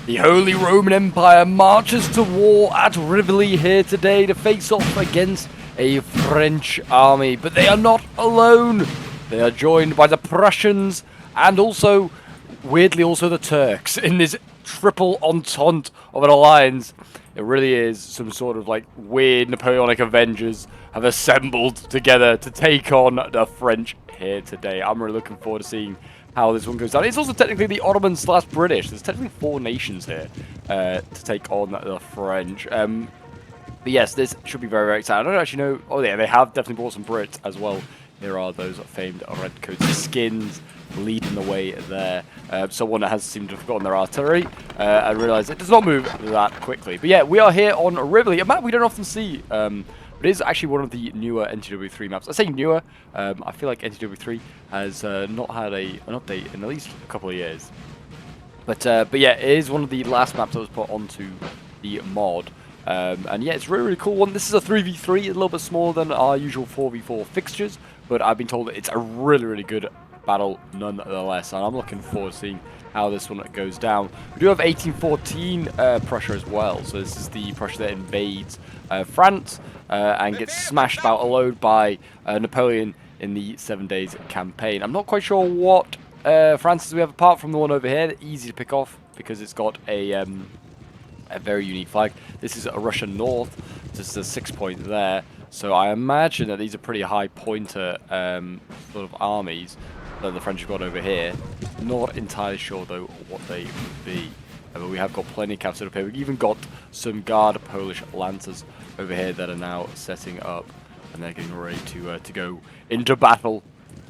The Holy Roman Empire marches to war at Rivoli here today to face off against a French army. But they are not alone. They are joined by the Prussians and also, weirdly, also the Turks in this triple entente of an alliance. It really is some sort of like weird Napoleonic Avengers have assembled together to take on the French here today. I'm really looking forward to seeing how this one goes down. It's also technically the Ottoman/British. There's technically 4 nations here to take on the French. But yes, this should be very, very exciting. I don't actually know. Oh yeah, they have definitely brought some Brits as well. Here are those famed redcoats skins leading the way there. Someone that has seemed to have forgotten their artillery and realised it does not move that quickly. But yeah, we are here on Rivoli, a map we don't often see. But it is actually one of the newer NTW3 maps. I say newer, I feel like NTW3 has not had an update in at least a couple of years. But yeah, it is one of the last maps that was put onto the mod. And yeah, it's a really, really cool one. This is a 3v3, a little bit smaller than our usual 4v4 fixtures. But I've been told that it's a really, really good battle nonetheless. And I'm looking forward to seeing how this one goes down. We do have 1814 Prussia as well. So this is the Prussia that invades France. And gets smashed about a load by Napoleon in the 7 Days campaign. I'm not quite sure what Francis we have apart from the one over here. They're easy to pick off because it's got a very unique flag. This is a Russian North. This is a 6-point there. So I imagine that these are pretty high pointer sort of armies that the French have got over here. Not entirely sure though what they would be. But we have got plenty of caps up here. We've even got some Guard Polish Lancers over here that are now setting up. And they're getting ready to go into battle.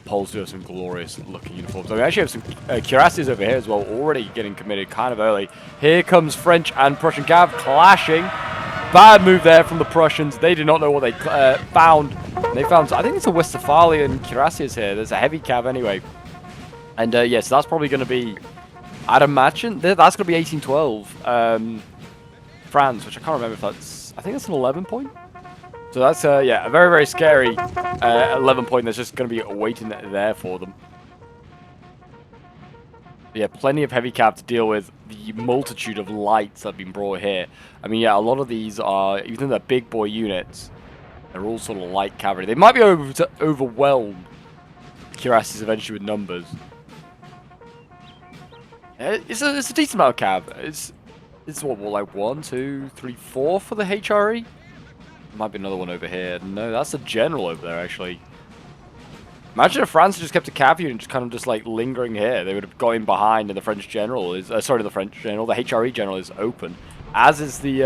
Poles do have some glorious looking uniforms. So we actually have some cuirassiers over here as well, already getting committed kind of early. Here comes French and Prussian cav clashing. Bad move there from the Prussians. They did not know what they found. They found, I think it's a Westphalian cuirassiers here. There's a heavy cav anyway. And yeah, so that's probably going to be, I'd imagine, that's going to be 1812 France, which I can't remember if that's, I think that's an 11-point. So that's, yeah, a very, very scary 11-point that's just going to be waiting there for them. But yeah, plenty of heavy cav to deal with the multitude of lights that have been brought here. I mean, yeah, a lot of these are, even though they're big boy units, they're all sort of light cavalry. They might be able to overwhelm cuirassiers eventually with numbers. It's a decent amount of cav. It's what, like 1, 2, 3, 4 for the HRE? Might be another one over here. No, that's a general over there, actually. Imagine if France had just kept a cav unit just kind of just like lingering here. They would have got in behind, and the French general is sorry, the French general, the HRE general is open, as is the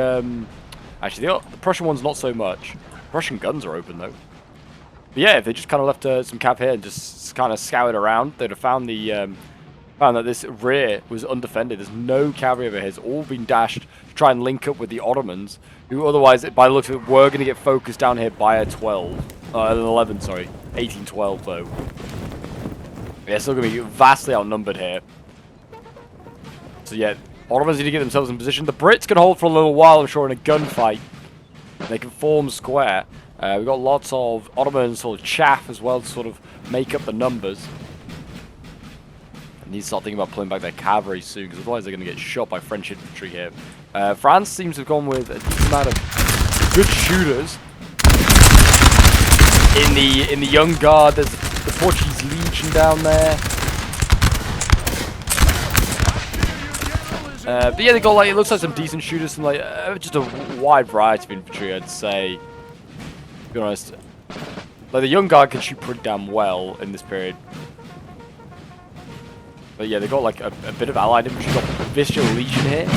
actually the Prussian one's not so much. Prussian guns are open though. But yeah, if they just kind of left some cav here and just kind of scoured around, they'd have found the found that this rear was undefended. There's no cavalry over here. It's all been dashed to try and link up with the Ottomans, who otherwise, by the looks of it, were going to get focused down here by a 11, sorry. 1812 though. Yeah, still going to be vastly outnumbered here. So yeah, Ottomans need to get themselves in position. The Brits can hold for a little while, I'm sure, in a gunfight. They can form square. We've got lots of Ottoman sort of chaff as well to sort of make up the numbers. Need to start thinking about pulling back their cavalry soon, because otherwise they're going to get shot by French infantry here. France seems to have gone with a decent amount of good shooters. In the Young Guard, there's the Portuguese Legion down there. But yeah, they got like, it looks like some decent shooters, some like just a wide variety of infantry, I'd say. To be honest, like the Young Guard can shoot pretty damn well in this period. But yeah, they got like a bit of allied infantry. Got Visual Legion here.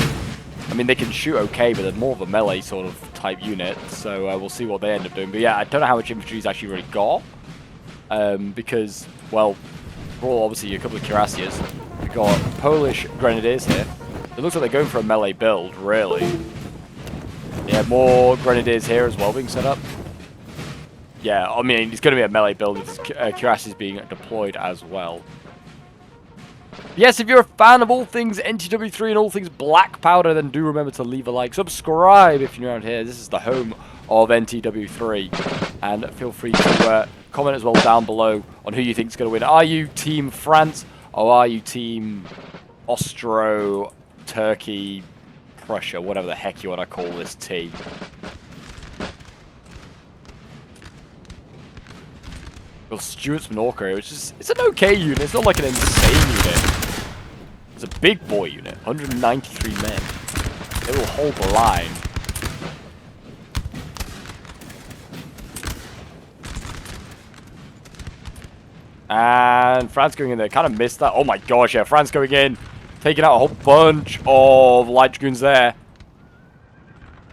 I mean, they can shoot okay, but they're more of a melee sort of type unit. So we'll see what they end up doing. But yeah, I don't know how much infantry he's actually really got. Because, well, for obviously a couple of cuirassiers. We've got Polish Grenadiers here. It looks like they're going for a melee build, really. Yeah, more Grenadiers here as well being set up. Yeah, I mean, it's going to be a melee build with cuirassiers being deployed as well. Yes, if you're a fan of all things NTW3 and all things Black Powder, then do remember to leave a like. Subscribe if you're around here. This is the home of NTW3. And feel free to comment as well down below on who you think is going to win. Are you Team France or are you Team Austro Turkey, Prussia, whatever the heck you want to call this team. Well, Stuart's Minorca, which is, it's an okay unit. It's not like an insane unit. It's a big boy unit. 193 men. They will hold the line. And France going in there. Kind of missed that. Oh my gosh, yeah. France going in. Taking out a whole bunch of light dragoons there.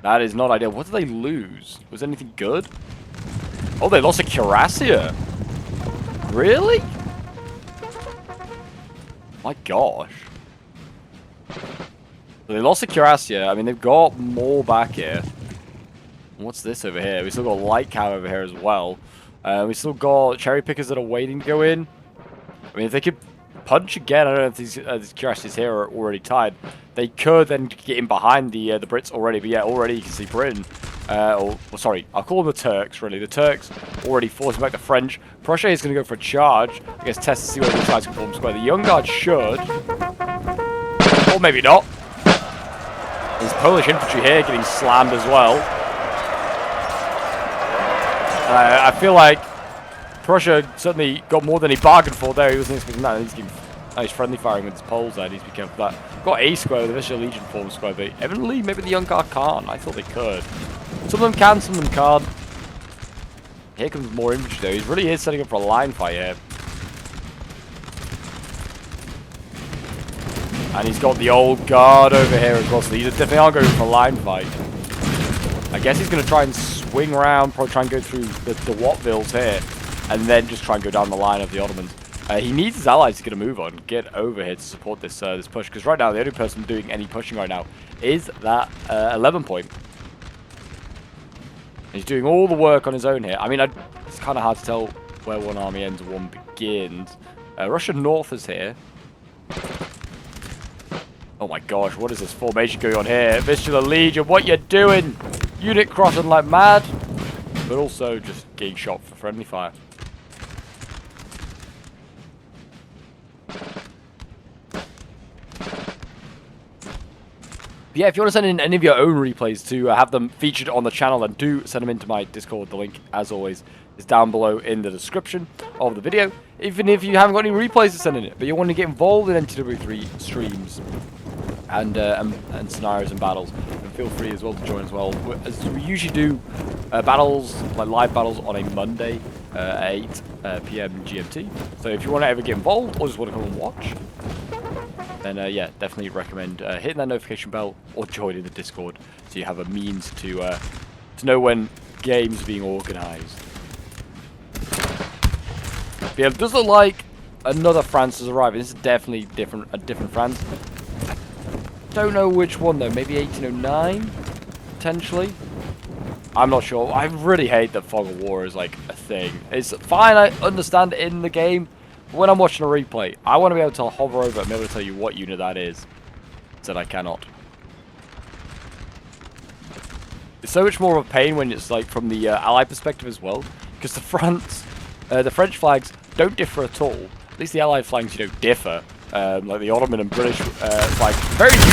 That is not ideal. What did they lose? Was anything good? Oh, they lost a cuirassier. Really? My gosh. So they lost a cuirassier. I mean, they've got more back here. What's this over here? We still got light cav over here as well. We still got cherry pickers that are waiting to go in. I mean, if they could punch again, I don't know if these cuirassiers here are already tied. They could then get in behind the Brits already. But yeah, already you can see Britain. Sorry, I'll call them the Turks, really. The Turks already forcing back the French. Prussia is going to go for a charge. I guess test to see whether these guys can form square. The Young Guard should. Or maybe not. There's Polish infantry here getting slammed as well. I feel like Prussia certainly got more than he bargained for there. He wasn't expecting that. He's getting nice friendly firing with his Poles there. He needs to be careful with that. Got a square with the Visual Legion form square, but evidently maybe the Young Guard can't. I thought they could. Some of them can, some of them can't. Here comes more infantry though. He really is setting up for a line fight here. And he's got the Old Guard over here as well, so these definitely are going for a line fight. I guess he's going to try and swing around, probably try and go through the Watvilles here, and then just try and go down the line of the Ottomans. He needs his allies to get a move on, get over here to support this this push, because right now the only person doing any pushing right now is that 11 point. He's doing all the work on his own here. I mean, it's kind of hard to tell where one army ends and one begins. Russia North is here. Oh my gosh, what is this formation going on here? Visual Legion, what you doing? Unit crossing like mad, but also just getting shot for friendly fire. But yeah, if you want to send in any of your own replays to have them featured on the channel, then do send them into my Discord. The link, as always, is down below in the description of the video. Even if you haven't got any replays to send in it, but you want to get involved in NTW3 streams and scenarios and battles, then feel free as well to join as well. As we usually do battles, like live battles on a Monday at 8 PM GMT. So if you want to ever get involved or just want to come and watch, then yeah, definitely recommend hitting that notification bell or joining the Discord so you have a means to know when games are being organised. Yeah, it does look like another France is arriving. This is definitely a different France. I don't know which one though. Maybe 1809, potentially. I'm not sure. I really hate that fog of war is like a thing. It's fine. I understand it in the game. When I'm watching a replay, I want to be able to hover over it and be able to tell you what unit that is. That I cannot. It's so much more of a pain when it's like from the Allied perspective as well, because the French flags don't differ at all. At least the Allied flags, you know, differ. Like the Ottoman and British flags, very unique.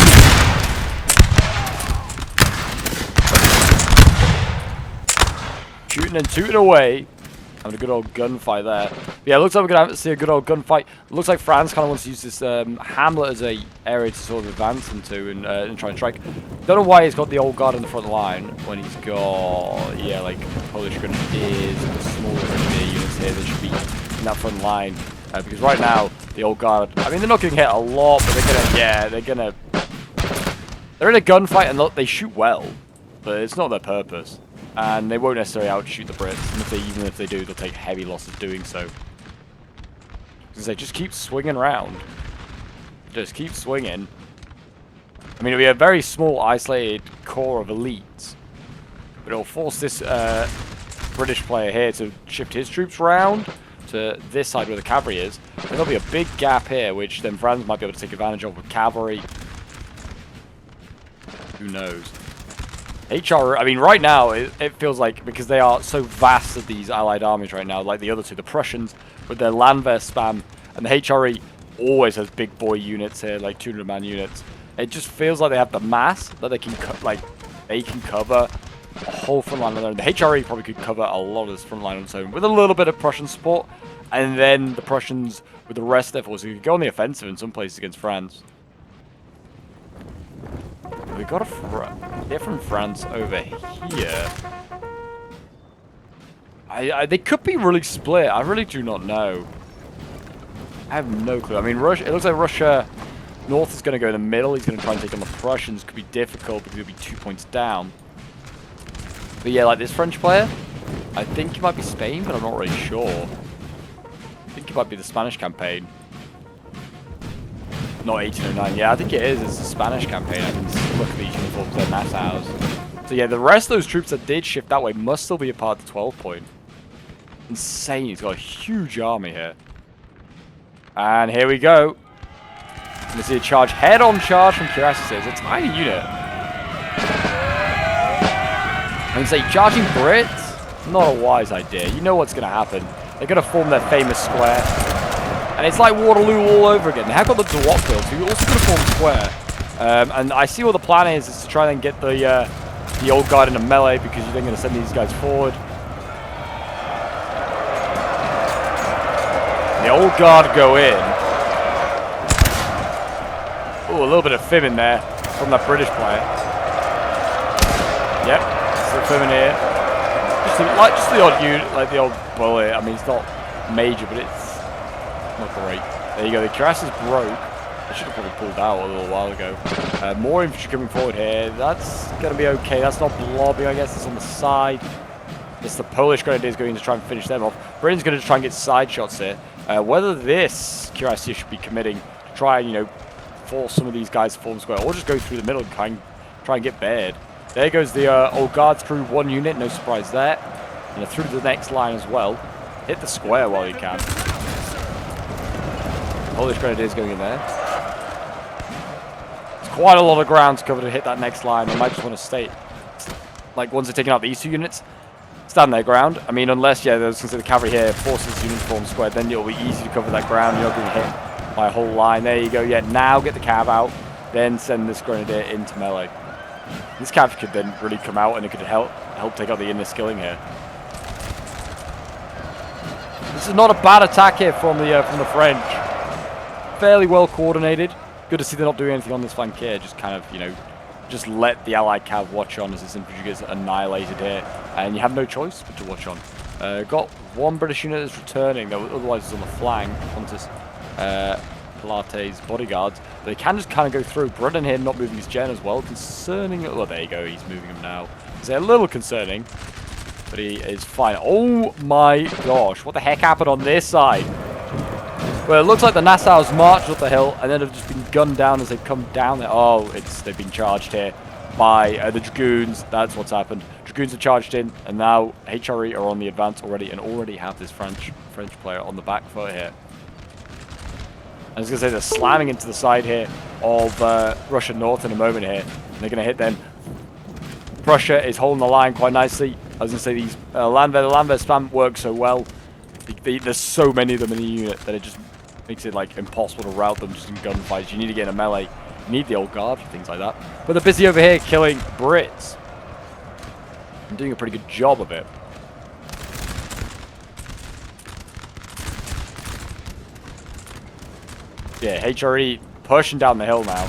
Shooting and tooting away. Having a good old gunfight there. But yeah, it looks like we're going to see a good old gunfight. It looks like France kind of wants to use this hamlet as a area to sort of advance into and try and strike. Don't know why he's got the Old Guard in the front line when he's got, yeah, like Polish grenadiers and the smaller grenadier units here that should be in that front line. Because right now, the Old Guard, I mean, they're not getting hit a lot, but they're going to, yeah, they're in a gunfight and they shoot well, but it's not their purpose. And they won't necessarily outshoot the Brits, and even if they do, they'll take heavy losses doing so. Because they just keep swinging around. Just keep swinging. I mean, it'll be a very small, isolated core of elites. But it'll force this British player here to shift his troops around to this side where the cavalry is. And there'll be a big gap here, which then France might be able to take advantage of with cavalry. Who knows? I mean, right now, it feels like, because they are so vast of these allied armies right now, like the other two, the Prussians, with their Landwehr spam, and the HRE always has big boy units here, like 200-man units. It just feels like they have the mass that they can cover a whole front line on their own. The HRE probably could cover a lot of this front line on its own with a little bit of Prussian support, and then the Prussians with the rest of their forces could go on the offensive in some places against France. We got a hit from France over here. They could be really split. I really do not know. I have no clue. I mean, Russia. It looks like Russia North is going to go in the middle. He's going to try and take on the Prussians. Could be difficult because he'll be 2 points down. But yeah, like this French player, I think he might be Spain, but I'm not really sure. I think he might be the Spanish campaign. Not 1809. Yeah, I think it is. It's the Spanish campaign. I can look at these uniforms. They're Nassau's. So yeah, the rest of those troops that did shift that way must still be a part of the 12 point. Insane. He's got a huge army here. And here we go. Let's see a charge. Head-on charge from Cuirassiers. It's a tiny unit. I can say charging Brits, not a wise idea. You know what's going to happen. They're going to form their famous square. And it's like Waterloo all over again. They have got the Dewott build, so you're also going to form square. And I see what the plan is to try and get the old guard into melee, because you're then going to send these guys forward. The old guard go in. Oh, a little bit of fib in there from that British player. Yep, still fib in here. Just the odd unit, like the old bullet. I mean, it's not major, but it's not great. There you go. The cuirasses broke. I should have probably pulled out a little while ago. More infantry coming forward here. That's going to be okay. That's not blobbing, I guess. It's on the side. It's the Polish grenadiers going to try and finish them off. Britain's going to try and get side shots here. Whether this cuirassier should be committing to try and, you know, force some of these guys to form square, or just go through the middle and try and get bared. There goes the old guard through one unit. No surprise there. You know, through the next line as well. Hit the square while you can. Polish grenadiers going in there. It's quite a lot of ground to cover to hit that next line. They might just want to stay. Like, once they're taking out these two units, stand their ground. I mean, unless, yeah, there's the cavalry here forces unit to form square, then it'll be easy to cover that ground. You're not going to hit by a whole line. There you go. Yeah, now get the cav out, then send this grenadier into melee. This cav could then really come out, and it could help take out the inner skilling here. This is not a bad attack here from the French. Fairly well coordinated. Good to see they're not doing anything on this flank here. Just kind of, you know, just let the Allied cav watch on as this infantry gets annihilated here, and you have no choice but to watch on. Got one British unit that's returning, though otherwise it's on the flank. Pontus Pilates bodyguards. They can just kind of go through. Britain here not moving his gen as well. Concerning. Oh, there you go. He's moving him now. It's a little concerning, but he is fine. Oh my gosh! What the heck happened on this side? Well, it looks like the Nassau's marched up the hill and then have just been gunned down as they've come down there. Oh, they've been charged here by the Dragoons. That's what's happened. Dragoons have charged in, and now HRE are on the advance already, and already have this French player on the back foot here. I was going to say they're slamming into the side here of Russia North in a moment here. And they're going to hit them. Prussia is holding the line quite nicely. I was going to say these the Landwehr spam works so well. There's so many of them in the unit that it just makes it like impossible to rout them just in gunfights. You need to get in a melee. You need the old guard for things like that. But they're busy over here killing Brits. And doing a pretty good job of it. Yeah, HRE pushing down the hill now.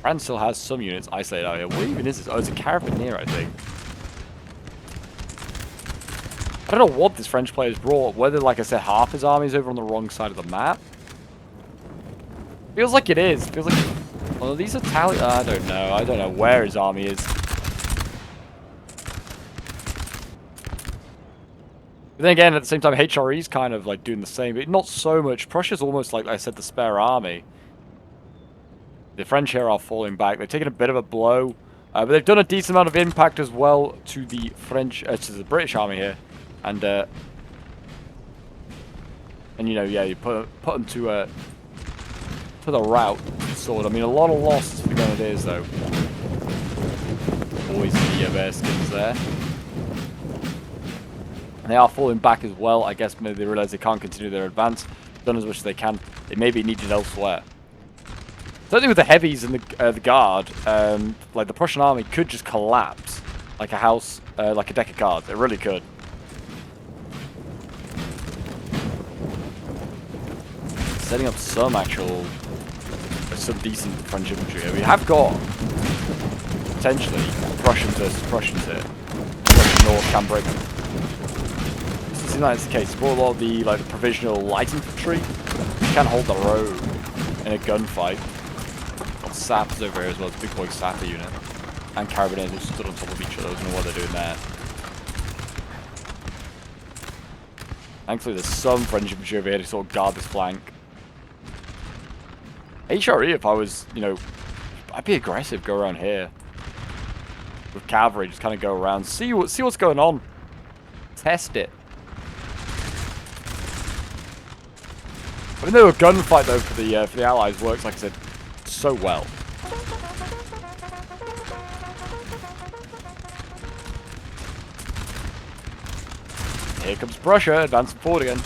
France still has some units isolated out here. What even is this? Oh, it's a carabineer, I think. I don't know what this French player's brought. Whether, like I said, half his army is over on the wrong side of the map. Feels like it is. Feels like... Well, these Italian... I don't know. I don't know where his army is. But then again, at the same time, HRE's kind of like doing the same, but not so much. Prussia's almost like I said, the spare army. The French here are falling back. They've taken a bit of a blow, but they've done a decent amount of impact as well to the to the British army here, and you know, yeah, you put them to the rout sword. I mean, a lot of losses for the Grenadiers though. Always the bear skins there. They are falling back as well. I guess maybe they realize they can't continue their advance. Done as much as they can. They may be needed elsewhere. Certainly with the heavies and the guard, like the Prussian army could just collapse like a house, like a deck of cards. It really could. Setting up some decent French infantry here. We have got potentially Prussians versus Prussians here. Prussian North can break them. This is that's the case. Brought a lot of the provisional light infantry. They can hold their own in a gunfight. Got saps over here as well. It's a big boy sapper unit. And Carabiniers just stood on top of each other. I don't know what they're doing there. Thankfully, there's some French infantry over here to sort of guard this flank. HRE, if I was, I'd be aggressive. Go around here with cavalry. Just kind of go around, see what's going on. Test it. Even though a gunfight though for the Allies works, like I said, so well. Here comes Prussia, advancing forward again.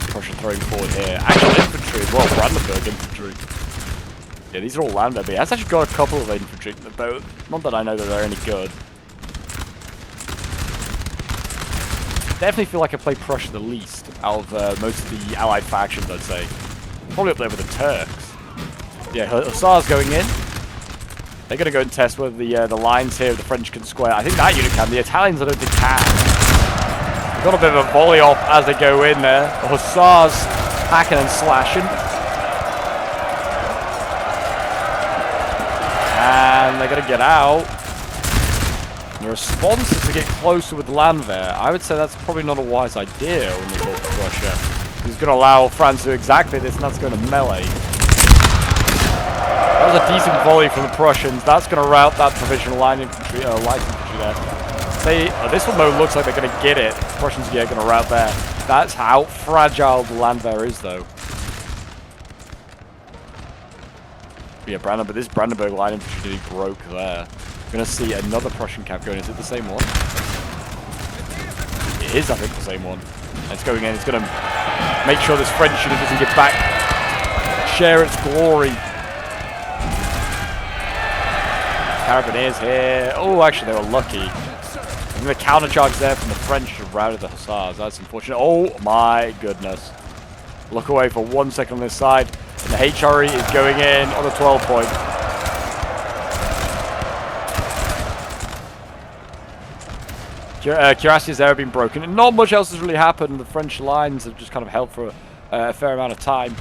Prussia throwing forward here. Actual infantry as well, Brandenburg infantry. Yeah, these are all land but he has actually got a couple of infantry, but not that I know that they're any good. Definitely feel like I play Prussia the least out of most of the allied factions, I'd say. Probably up there with the Turks. Yeah, Hussars going in. They're going to go and test whether the lines here of the French can square. I think that unit can. The Italians I don't think can. Got a bit of a volley off as they go in there. The Hussars hacking and slashing. And they're going to get out. The response is to get closer with Landwehr. I would say that's probably not a wise idea when they go to Russia. He's going to allow France to do exactly this, and that's going to melee. That was a decent volley from the Prussians. That's going to rout that provisional light infantry there. This one though looks like they're going to get it. The Prussians are going to rout there. That's how fragile the Landwehr is though. Yeah, this Brandenburg line infantry nearly broke there. We're going to see another Prussian camp going. Is it the same one? It is, I think, the same one. It's going in. It's going to make sure this French unit doesn't get back. Share its glory. Carabiniers here. Oh, actually, they were lucky. And the countercharge there from the French to routed the Hussars. That's unfortunate. Oh, my goodness. Look away for 1 second on this side. And the HRE is going in on the 12 point. Cuirassiers there have been broken, and not much else has really happened. The French lines have just kind of held for a fair amount of time.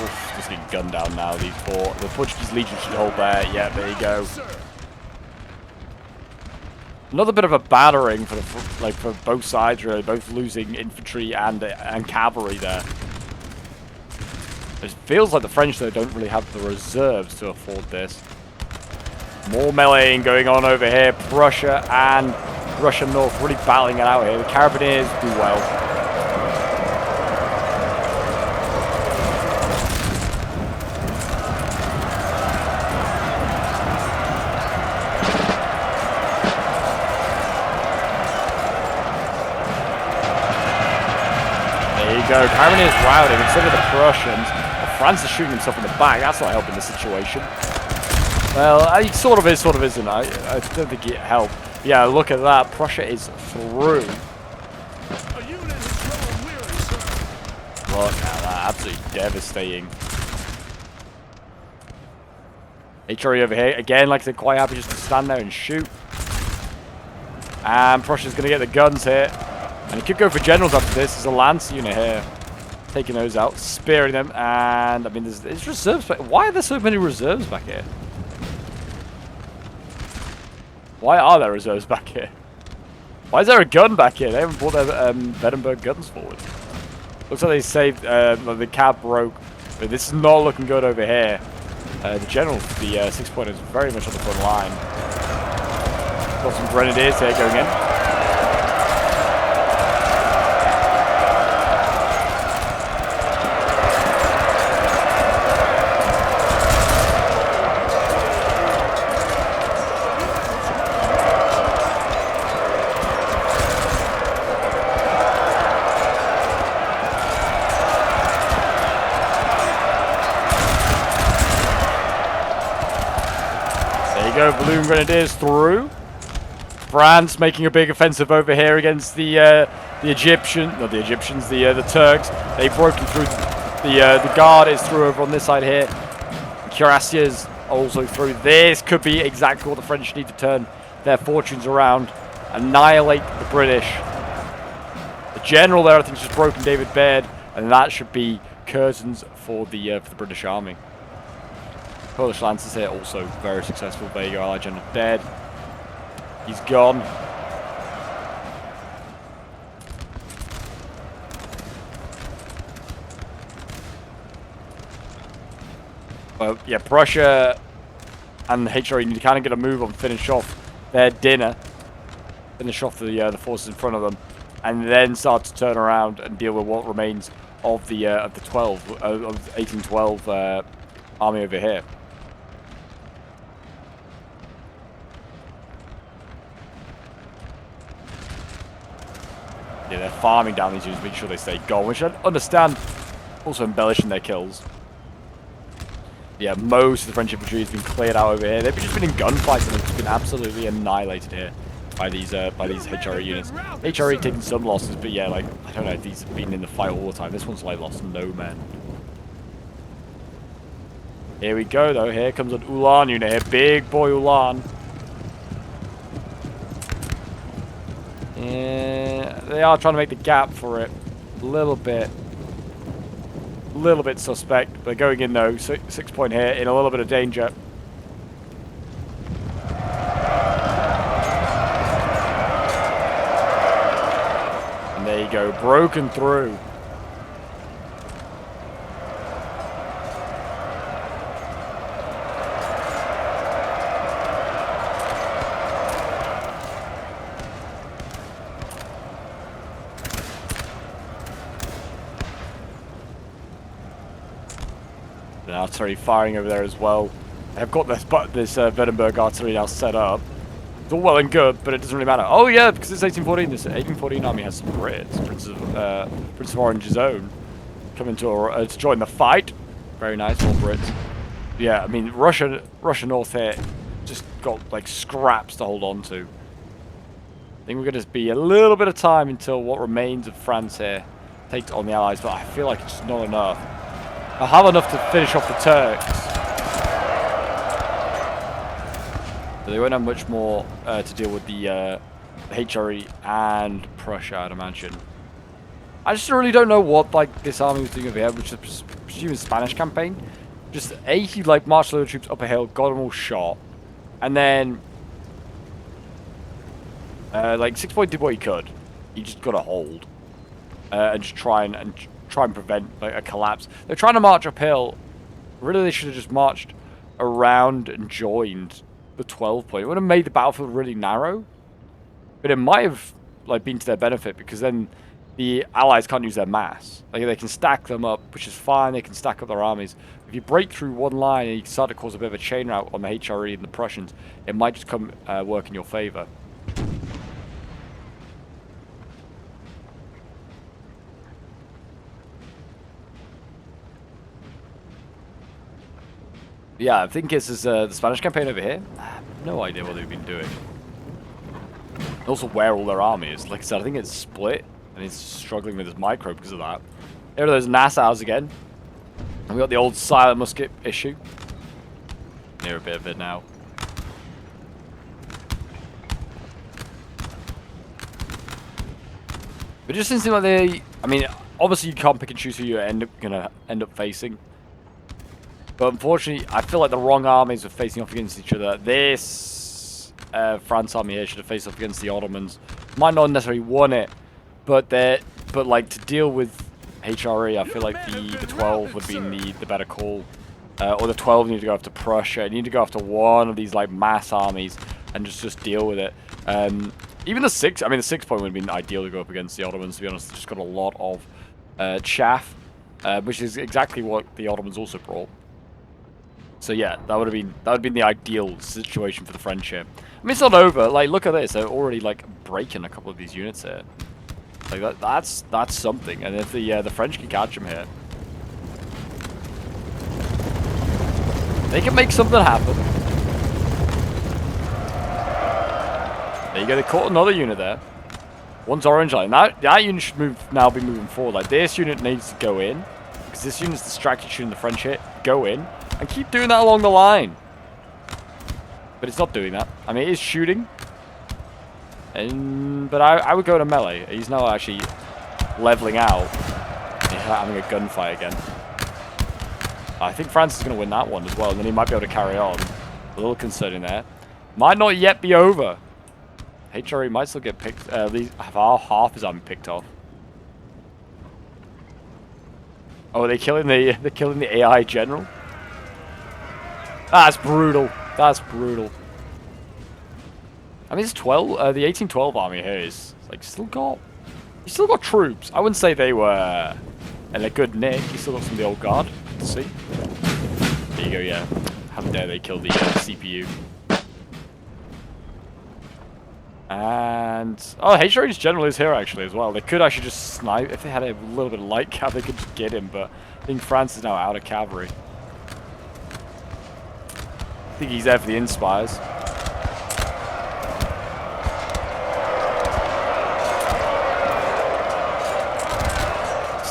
Oof, just getting gunned down now, these four. The Portuguese Legion should hold there. Yeah, there you go. Another bit of a battering for for both sides, really, both losing infantry and cavalry there. It feels like the French, though, don't really have the reserves to afford this. More meleeing going on over here. Prussia and Russia North really battling it out here. The Carabiniers do well. There you go. Carabiniers routing instead of the Prussians. France is shooting himself in the back. That's not helping the situation. Well, he sort of is, sort of isn't. I don't think it helped. Yeah, look at that. Prussia is through. Look at that. Absolutely devastating. HRE over here. Again, like I said, quite happy just to stand there and shoot. And Prussia's going to get the guns here. And he could go for generals after this. There's a lance unit here. Taking those out, spearing them, and I mean, there's reserves. Why are there so many reserves back here? Why are there reserves back here? Why is there a gun back here? They haven't brought their Beddenburg guns forward. Looks like they saved, the cab broke, but this is not looking good over here. The general, the 6-pointer is very much on the front line. Got some grenadiers here going in. we go, Balloon Grenadiers through. France making a big offensive over here against the Turks. They've broken through. The guard is through over on this side here. Cuirassiers also through. This could be exactly what the French need to turn their fortunes around, annihilate the British. The general there, I think, has just broken David Baird, and that should be curtains for the British army. Polish Lancers here also very successful. There you go, Allied General dead. He's gone. Well, yeah, Prussia and the HRE need to kind of get a move on, finish off their dinner, finish off the forces in front of them, and then start to turn around and deal with what remains of the 1812 army over here. Yeah, they're farming down these units, making sure they stay gone, which I understand. Also embellishing their kills. Yeah, most of the French infantry has been cleared out over here. They've just been in gunfights and it's been absolutely annihilated here by these HRE units. HRE taking some losses, but yeah, like, I don't know, these have been in the fight all the time. This one's like lost no men. Here we go though. Here comes an Ulan unit here. Big boy Ulan. Yeah, they are trying to make the gap for it. A little bit suspect. They're going in though. 6 point here in a little bit of danger. And there you go, broken through. Artillery firing over there as well. They've got this Wittenberg artillery now set up. It's all well and good, but it doesn't really matter. Oh yeah, because it's 1814. This 1814 army has some Brits. Prince of Orange's own coming to join the fight. Very nice, all Brits. Yeah, I mean Russia North here just got like scraps to hold on to. I think we're going to be a little bit of time until what remains of France here takes on the Allies, but I feel like it's just not enough. I'll have enough to finish off the Turks. But they won't have much more to deal with the HRE and Prussia, I'd imagine. I just really don't know what like this army was doing over here, which is presuming Spanish campaign. Just he like marched a load of troops up a hill, got them all shot, and then like 6 Point did what he could. He just got a hold and just try and prevent like a collapse. They're trying to march uphill. Really, they should have just marched around and joined the 12 point. It would have made the battlefield really narrow, but it might have like been to their benefit because then the Allies can't use their mass. Like they can stack them up, which is fine. They can stack up their armies. If you break through one line and you start to cause a bit of a chain rout on the HRE and the Prussians, it might just come work in your favor. Yeah, I think this is the Spanish campaign over here. I have no idea what they've been doing. And also where all their army is. Like I said, I think it's split, and he's struggling with his micro because of that. Here are those Nassaus again. And we got the old silent musket issue. Near a bit of it now. But it just seems like they... I mean, obviously you can't pick and choose who you're gonna end up facing. But unfortunately, I feel like the wrong armies are facing off against each other. This France army here should have faced off against the Ottomans. Might not necessarily won it, but like to deal with HRE, I feel like the 12 would have been the better call. Or the 12 need to go after Prussia. You need to go after one of these like mass armies and just deal with it. Even the 6, I mean the 6 point would have been ideal to go up against the Ottomans. To be honest, just got a lot of chaff, which is exactly what the Ottomans also brought. So yeah, that would have been the ideal situation for the French here. I mean, it's not over. Like, look at this. They're already like breaking a couple of these units here. Like that's something. And if the French can catch them here, they can make something happen. you go. They caught another unit there. One's orange line. That unit should now be moving forward. Like, this unit needs to go in. Because this unit's distracted shooting the French hit. Go in. And keep doing that along the line. But it's not doing that. I mean, it is shooting. But I would go to melee. He's now actually leveling out. He's having a gunfight again. I think France is going to win that one as well. And then he might be able to carry on. A little concerning there. Might not yet be over. HRE might still get picked. At least half his army picked off. Oh, they're killing the AI general. That's brutal. That's brutal. I mean, it's 12. The 1812 army here is like he's still got troops. I wouldn't say they were in a good nick. He's still got some of the old guard. Let's see. There you go. Yeah. How dare they kill the CPU? And HRE's general is here actually as well. They could actually just snipe if they had a little bit of light cav. They could just get him, but I think France is now out of cavalry. I think he's there for the inspires.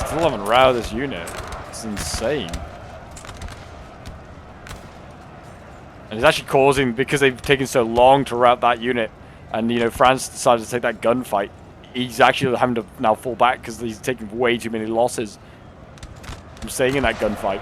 Still haven't routed this unit. It's insane. And it's actually causing, because they've taken so long to rout that unit, and you know France decided to take that gunfight, he's actually having to now fall back because he's taking way too many losses from staying in that gunfight.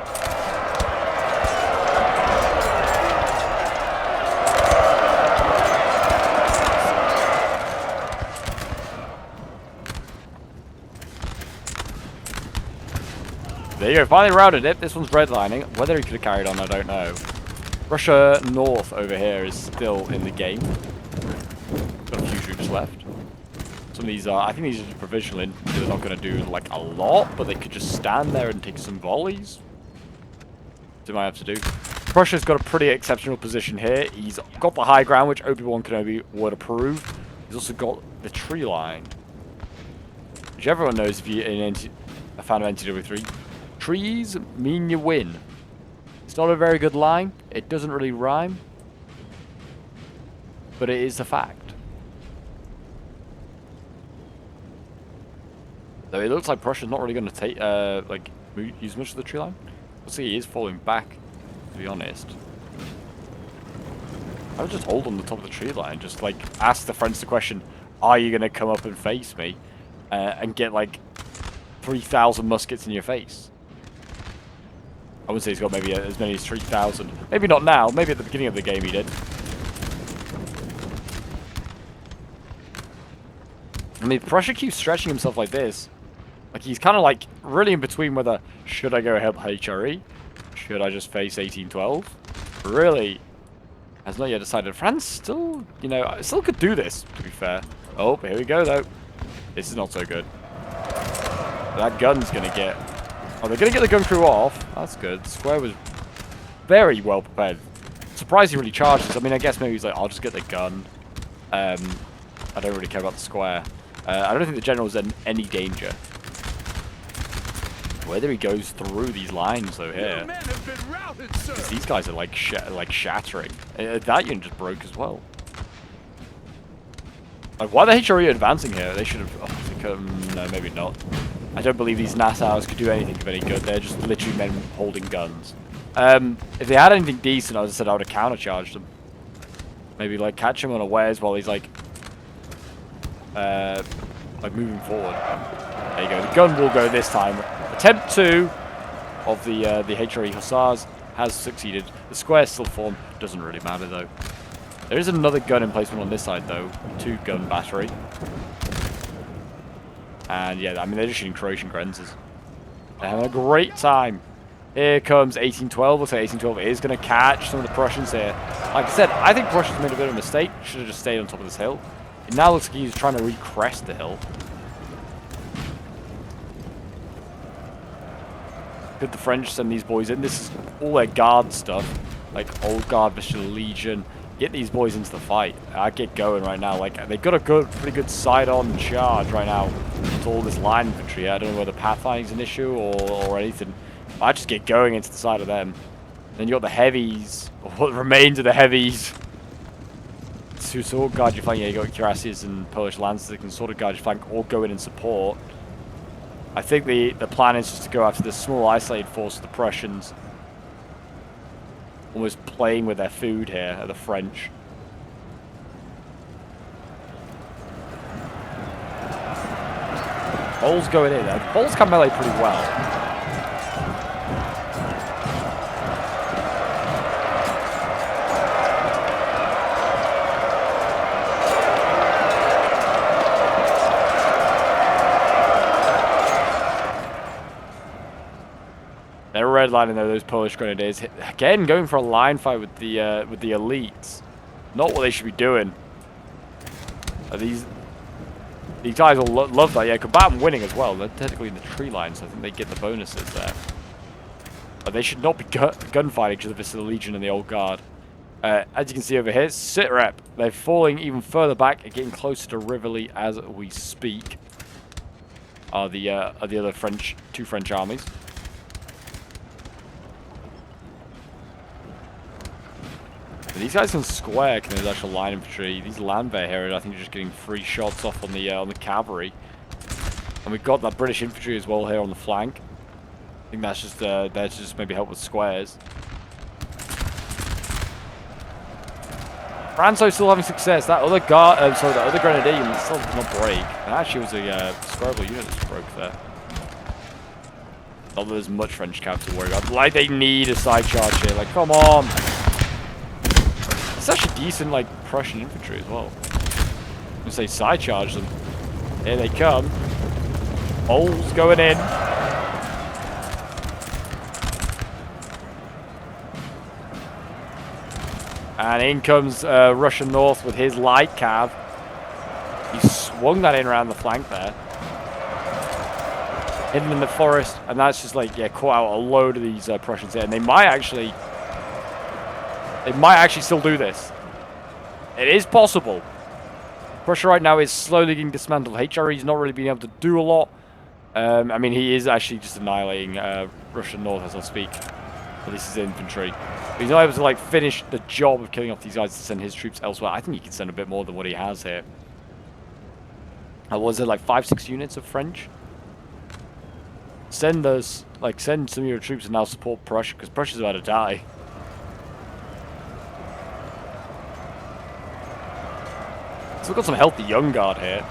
There you go, finally routed it. This one's redlining. Whether he could have carried on, I don't know. Russia North over here is still in the game. Got a few troops left. Some of these are, I think these are just provisional in. They're not going to do like a lot, but they could just stand there and take some volleys. What might have to do. Prussia's got a pretty exceptional position here. He's got the high ground, which Obi-Wan Kenobi would approve. He's also got the tree line, which everyone knows if you're a fan of NTW3. Trees mean you win. It's not a very good line. It doesn't really rhyme. But it is a fact. Though it looks like Prussia's not really going to take, use much of the tree line. We'll see, he is falling back, to be honest. I would just hold on the top of the tree line. Just, like, ask the French the question, are you going to come up and face me? And get, like, 3,000 muskets in your face. I wouldn't say he's got maybe as many as 3,000. Maybe not now. Maybe at the beginning of the game he did. I mean, Prussia keeps stretching himself like this. Like, he's kind of like really in between whether should I go help HRE? Should I just face 1812? Really has not yet decided. France still, you know, still could do this, to be fair. Oh, here we go, though. This is not so good. That gun's going to get... Oh, they're going to get the gun crew off. That's good. Square was very well prepared. Surprised he really charged this. I mean, I guess maybe he's like, I'll just get the gun. I don't really care about the square. I don't think the general's in any danger. Whether he goes through these lines, though, here. Because these guys are like shattering. That unit just broke as well. Like, why are the HRE advancing here? They should have... Oh, they could, no, maybe not. I don't believe these Nassaus could do anything of any good. They're just literally men holding guns. If they had anything decent, I would have said I would have countercharged them. Maybe, like, catch him unawares while he's, like moving forward. There you go. The gun will go this time. Attempt 2 of the HRE Hussars has succeeded. The square still formed. Doesn't really matter, though. There is another gun emplacement on this side, though. 2-gun battery. And yeah, I mean, they're just shooting Croatian Grenzers. They're having a great time. Here comes 1812. Looks like 1812 is going to catch some of the Prussians here. Like I said, I think Prussia's made a bit of a mistake. Should have just stayed on top of this hill. It now looks like he's trying to recrest the hill. Could the French send these boys in? This is all their guard stuff. Like Old Guard, Visual Legion. Get these boys into the fight. I get going right now. Like, they've got a pretty good side-on charge right now to all this line infantry. I don't know whether pathfinding's an issue or anything. I just get going into the side of them. Then you got the heavies, or what remains of the heavies. to sort of guard your flank. Yeah, you got cuirassiers and Polish lancers that can sort of guard your flank or go in and support. I think the plan is just to go after this small isolated force of the Prussians. Almost playing with their food here are the French. Poles going in. Poles can melee pretty well. They're redlining though, those Polish grenadiers. Again, going for a line fight with the elites. Not what they should be doing. These guys will love that. Yeah, combatant winning as well. They're technically in the tree line, so I think they get the bonuses there. But they should not be gunfighting because of this the Legion and the Old Guard. As you can see over here, sit rep. They're falling even further back and getting closer to Rivoli as we speak. Are the other two French armies. These guys can square, can there's actual line infantry. These Landwehr here, I think, are just getting free shots off on the cavalry. And we've got that British infantry as well here on the flank. I think that's just there to just maybe help with squares. Franzo's still having success. That other that other grenadier still did not break. And actually was a squirrel unit that broke there. Not that there's much French cav to worry about. Like, they need a side charge here. Like, come on. It's actually decent, like, Prussian infantry as well. I'm gonna say side charge them. Here they come. Poles going in. And in comes Russian North with his light cav. He swung that in around the flank there. Hidden in the forest, and that's just like, yeah, caught out a load of these Prussians here. And they might actually still do this. It is possible. Prussia right now is slowly getting dismantled. HRE's not really being able to do a lot. I mean, he is actually just annihilating Russian North as I speak. At least his infantry. But he's not able to, like, finish the job of killing off these guys to send his troops elsewhere. I think he can send a bit more than what he has here. Was it like 5-6 units of French? Send those, like, send some of your troops and now support Prussia, because Prussia's about to die. So we've got some healthy young guard here.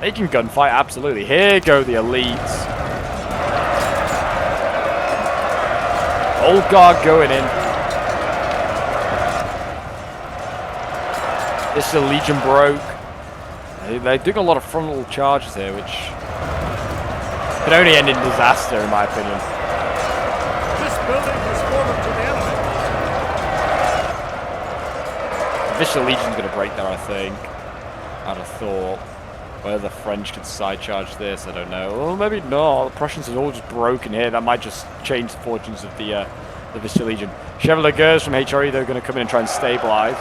They can gunfight, absolutely. Here go the elites. Old guard going in. This is a Legion broke. They're doing a lot of frontal charges here, which can only end in disaster, in my opinion. This building is forward to the enemy. Vicious Legion's going to break there, I think. I'd have thought. Whether the French could side charge this, I don't know. Well, maybe not. The Prussians are all just broken here. That might just change the fortunes of the Vicious Legion. Chevalier Gers from HRE, they're going to come in and try and stabilize.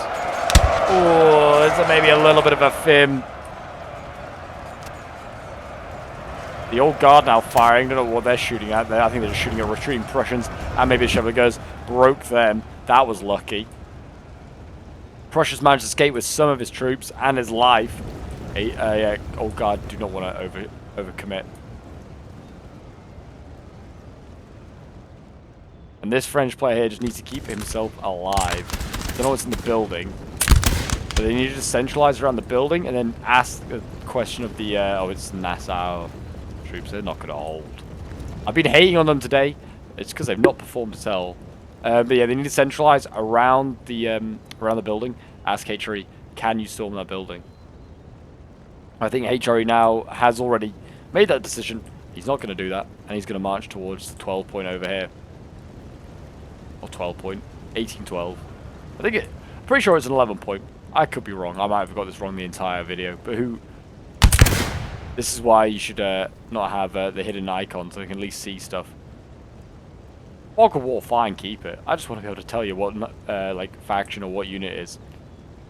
Oh, there's maybe a little bit of a fim. The Old Guard now firing. Don't know what they're shooting at there. I think they're just shooting at retreating Prussians. And maybe the Chevalier Gers broke them. That was lucky. Prussia's managed to escape with some of his troops and his life. Old Guard do not want to overcommit. And this French player here just needs to keep himself alive. Don't know what's in the building. But they need to centralize around the building and then ask the question of the... oh, it's Nassau troops. They're not going to hold. I've been hating on them today. It's because they've not performed as well. But yeah, they need to centralize around the building. Ask HRE, can you storm that building? I think HRE now has already made that decision. He's not going to do that, and he's going to march towards the 12 point over here. Or 12 point. 18-12. I think I'm pretty sure it's an 11 point. I could be wrong. I might have got this wrong the entire video. But this is why you should not have the hidden icon, so you can at least see stuff. Fog of War, fine, keep it. I just want to be able to tell you what like faction or what unit it is.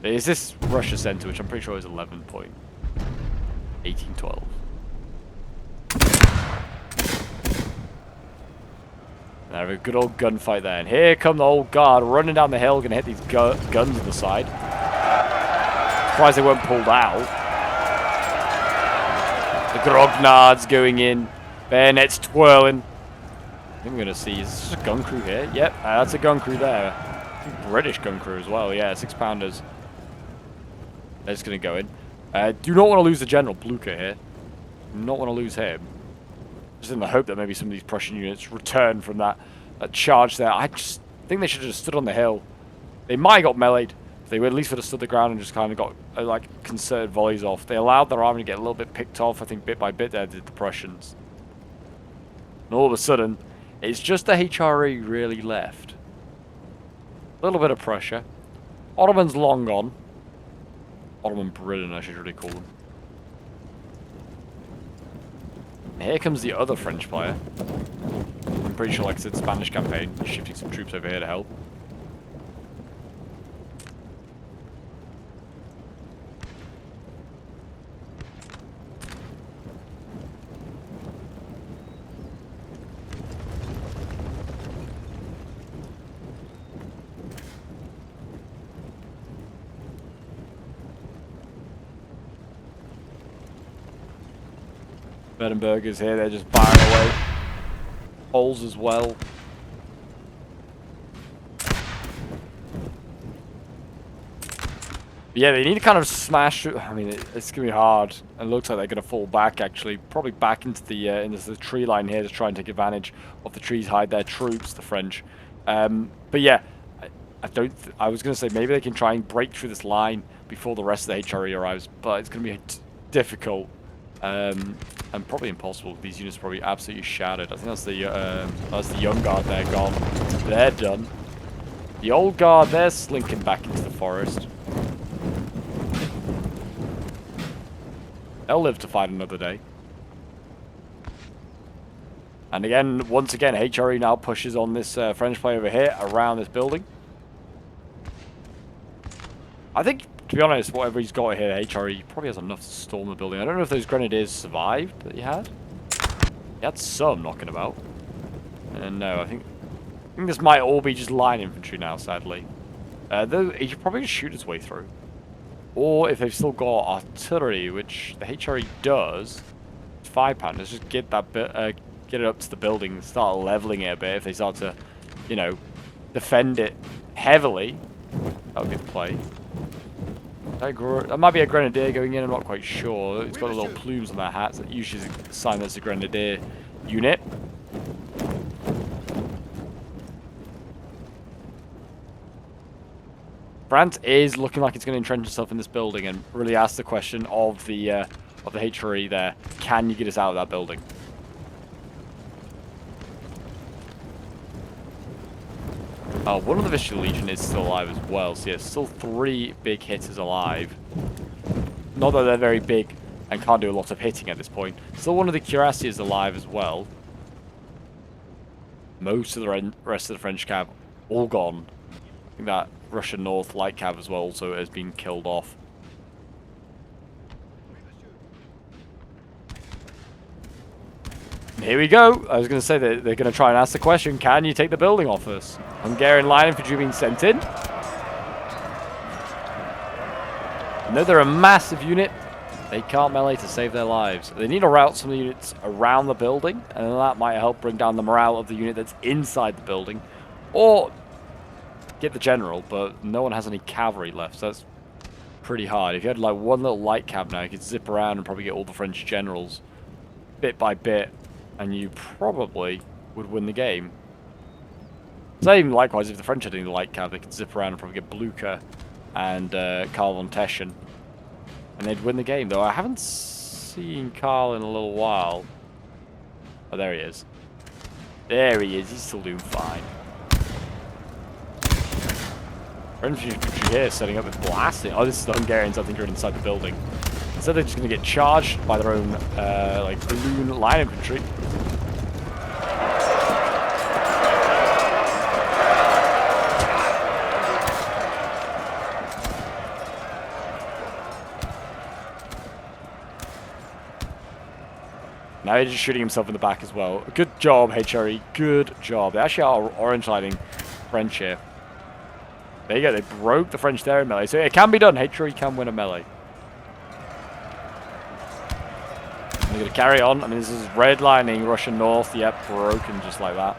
Is this Russia Center, which I'm pretty sure is 11 point. 18-12. There we have a good old gunfight there. And here come the Old Guard running down the hill, going to hit these guns on the side. surprised they weren't pulled out. The grognards going in. Bayonets twirling. I think we're going to see, is this a gun crew here? Yep, that's a gun crew there. I think British gun crew as well, yeah, 6-pounders. They're just going to go in. Do not want to lose the General Blucher here. Do not want to lose him. Just in the hope that maybe some of these Prussian units return from that charge there. I just think they should have just stood on the hill. They might have got meleeed. They at least would have stood the ground and just kind of got like concerted volleys off. They allowed their army to get a little bit picked off, I think bit by bit there did the Prussians. And all of a sudden, it's just the HRE really left. A little bit of pressure. Ottoman's long gone. Ottoman Britain, I should really call them. And here comes the other French player. I'm pretty sure, like I said, Spanish campaign. Shifting some troops over here to help. Burdenbergers here, they're just firing away. Poles as well. But yeah, they need to kind of smash. I mean, it's gonna be hard. And it looks like they're gonna fall back. Actually, probably back into the tree line here to try and take advantage of the trees, hide their troops, the French. But yeah, I was gonna say maybe they can try and break through this line before the rest of the HRE arrives, but it's gonna be difficult. And probably impossible. These units are probably absolutely shattered. I think that's the young guard there gone. They're done. The old guard, they're slinking back into the forest. They'll live to fight another day. And again, once again, HRE now pushes on this French player over here around this building. I think, to be honest, whatever he's got here, HRE probably has enough to storm the building. I don't know if those grenadiers survived that he had. He had some knocking about. And no, I think this might all be just line infantry now, sadly. Though he should probably just shoot his way through. Or if they've still got artillery, which the HRE does, it's 5-pounders, just get that bit, get it up to the building and start leveling it a bit. If they start to, you know, defend it heavily, that would be the play. That might be a grenadier going in, I'm not quite sure. It's got a little plumes on their hats that usually is a sign that it's a grenadier unit. France is looking like it's going to entrench itself in this building and really ask the question of the HRE there. Can you get us out of that building? One of the Vicious Legion is still alive as well, so yeah, still 3 big hitters alive. Not that they're very big and can't do a lot of hitting at this point. Still one of the cuirassiers is alive as well. Most of the rest of the French cav all gone. I think that Russian North light cav as well also has been killed off. Here we go. I was going to say that they're going to try and ask the question, can you take the building off us? Hungarian line infantry being sent in. No, they're a massive unit. They can't melee to save their lives. They need to route some of the units around the building, and that might help bring down the morale of the unit that's inside the building. Or get the general, but no one has any cavalry left, so that's pretty hard. If you had like one little light cav now, you could zip around and probably get all the French generals bit by bit. And you probably would win the game. Same likewise, if the French had any light cav, they could zip around and probably get Blucher and Karl von Teschen. And they'd win the game, though I haven't seen Karl in a little while. Oh, there he is. There he is, he's still doing fine. French infantry here setting up with blasting. Oh, this is the Hungarians, I think, are inside the building. Instead, they're just going to get charged by their own, like, balloon line infantry. Now he's just shooting himself in the back as well. Good job, HRE. Good job. They actually are orange lighting French here. There you go. They broke the French there in melee. So it can be done. HRE can win a melee. They're going to carry on. I mean, this is redlining Russian North. Yep, broken just like that.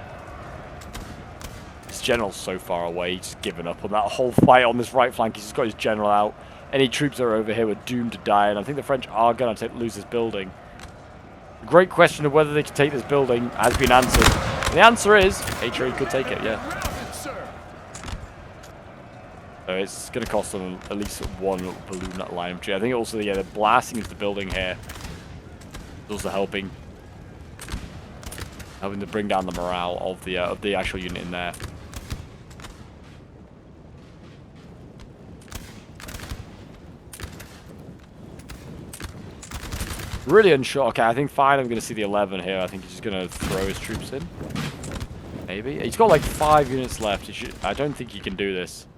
His general's so far away. He's just given up on that whole fight on this right flank. He's just got his general out. Any troops that are over here were doomed to die. And I think the French are going to lose this building. The great question of whether they can take this building has been answered. And the answer is HRE could take it, yeah. So it's going to cost them at least one balloon line. I think also, yeah, they're blasting into the building here. It's also helping to bring down the morale of the actual unit in there. Really unsure. Okay, I think fine. I'm going to see the 11 here. I think he's just going to throw his troops in. Maybe. He's got like 5 units left. I don't think he can do this.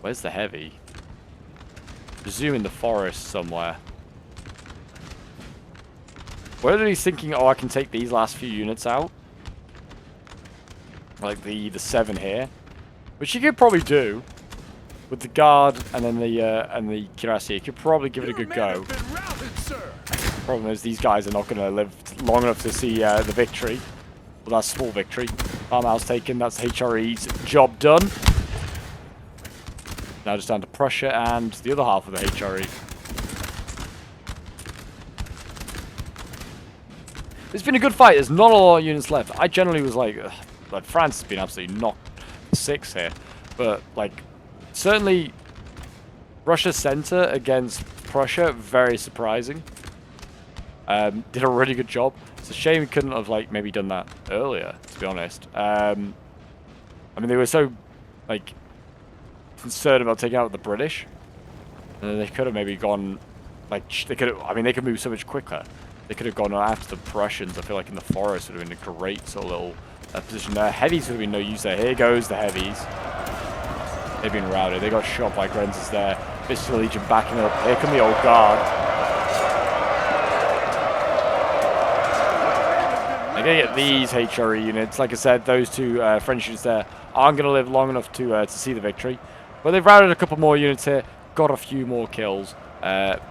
Where's the heavy? Presume in the forest somewhere. Whether he's thinking, oh, I can take these last few units out, like the 7 here, which you could probably do with the guard and then the cuirassier. You could probably give it a good go. Problem is, these guys are not going to live long enough to see the victory. Well, that's small victory. Farmhouse taken. That's HRE's job done. Now just down to Prussia and the other half of the HRE. It's been a good fight. There's not a lot of units left. I generally was like France has been absolutely knocked 6 here. But, like, certainly Russia's center against Prussia, very surprising. Did a really good job. It's a shame we couldn't have, like, maybe done that earlier, to be honest. I mean, they were so, like, concerned about taking out the British. And they could have maybe gone, like, they could have, I mean, they could move so much quicker. They could have gone after the Prussians. I feel like in the forest would have been a great sort of little position there. Heavies would have been no use there. Here goes the heavies. They've been routed. They got shot by Grenzes there. Vistula Legion backing up. Here come the old guard. They're going to get these HRE units. Like I said, those 2 French units there aren't going to live long enough to see the victory. But they've routed a couple more units here. Got a few more kills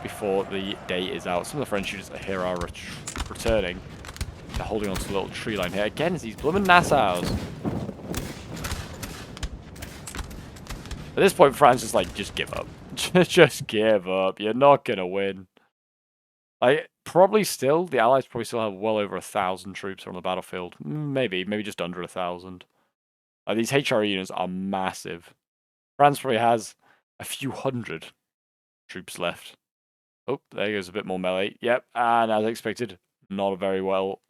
before the day is out. Some of the French units here are returning. They're holding on to a little tree line here. Again, it's these blooming Nassaus. At this point, France is like, just give up. Just give up. You're not going to win. Like, probably still, the Allies probably still have well over 1,000 troops on the battlefield. Maybe just under 1,000. These HRE units are massive. France probably has a few hundred troops left. Oh, there goes a bit more melee. Yep, and as expected, not very well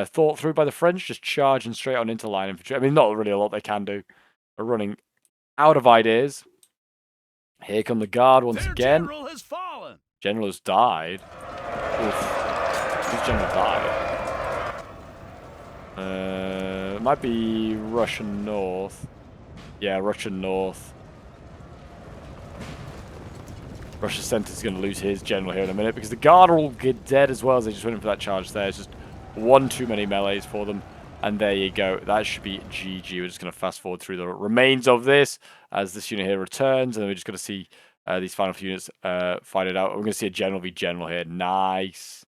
thought through by the French, just charging straight on into line infantry. I mean, not really a lot they can do. They're running out of ideas. Here come the guard once again. General has fallen. General has died. Oof. Whose general died? It might be Russian North. Yeah, Russian North. Russia's center is going to lose his general here in a minute because the guard are all dead as well as they just went in for that charge there. It's just one too many melees for them. And there you go. That should be GG. We're just going to fast forward through the remains of this as this unit here returns. And then we're just going to see these final few units fight it out. We're going to see a general v general here. Nice.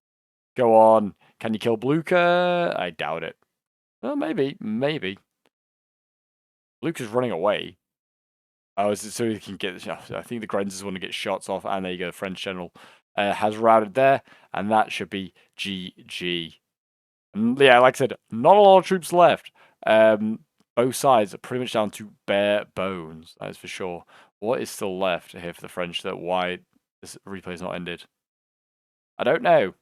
Go on. Can you kill Blucher? I doubt it. Well, maybe. Maybe. Blucher's running away. Oh, so he can get... I think the Grenzes want to get shots off. And there you go. The French general has routed there. And that should be GG. And yeah, like I said, not a lot of troops left. Both sides are pretty much down to bare bones. That is for sure. What is still left here for the French? That why this replay is not ended? I don't know.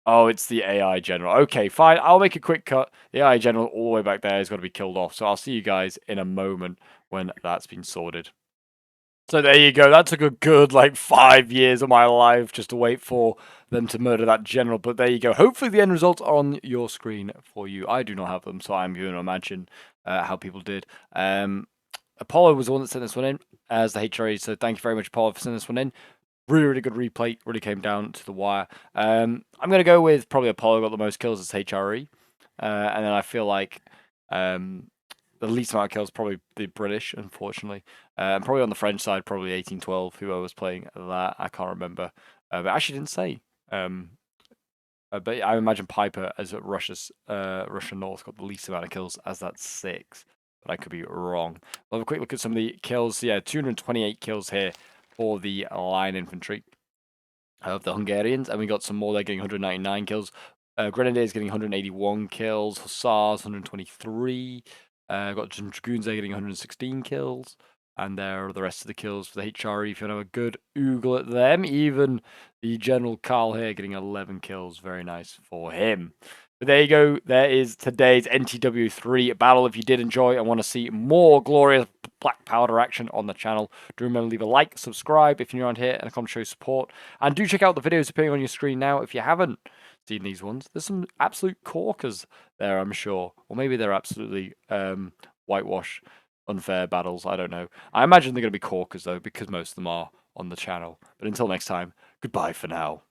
Oh, it's the AI general. Okay, fine. I'll make a quick cut. The AI general all the way back there has got to be killed off. So I'll see you guys in a moment when that's been sorted. So there you go. That took a good, like, 5 years of my life just to wait for them to murder that general. But there you go. Hopefully the end results are on your screen for you. I do not have them, so I'm going to imagine how people did. Apollo was the one that sent this one in as the HRE. So thank you very much, Apollo, for sending this one in. Really, really good replay. Really came down to the wire. I'm going to go with probably Apollo got the most kills as HRE. And then I feel like the least amount of kills probably the British, unfortunately. And probably on the French side, probably 1812, who I was playing that. I can't remember. But I actually didn't say. But I imagine Piper as Russian North got the least amount of kills, as that's 6. But I could be wrong. We'll have a quick look at some of the kills. Yeah, 228 kills here for the line infantry of the Hungarians. And we got some more there getting 199 kills. Grenadiers getting 181 kills. Hussars, 123. Got some Dragoons there getting 116 kills. And there are the rest of the kills for the HRE. If you want to have a good oogle at them, even the General Carl here getting 11 kills. Very nice for him. But there you go. There is today's NTW3 battle. If you did enjoy and want to see more glorious black powder action on the channel, do remember to leave a like, subscribe if you're new around here, and a comment to show support. And do check out the videos appearing on your screen now if you haven't seen these ones. There's some absolute corkers there, I'm sure. Or maybe they're absolutely whitewash, unfair battles. I don't know. I imagine they're going to be corkers, though, because most of them are on the channel. But until next time, goodbye for now.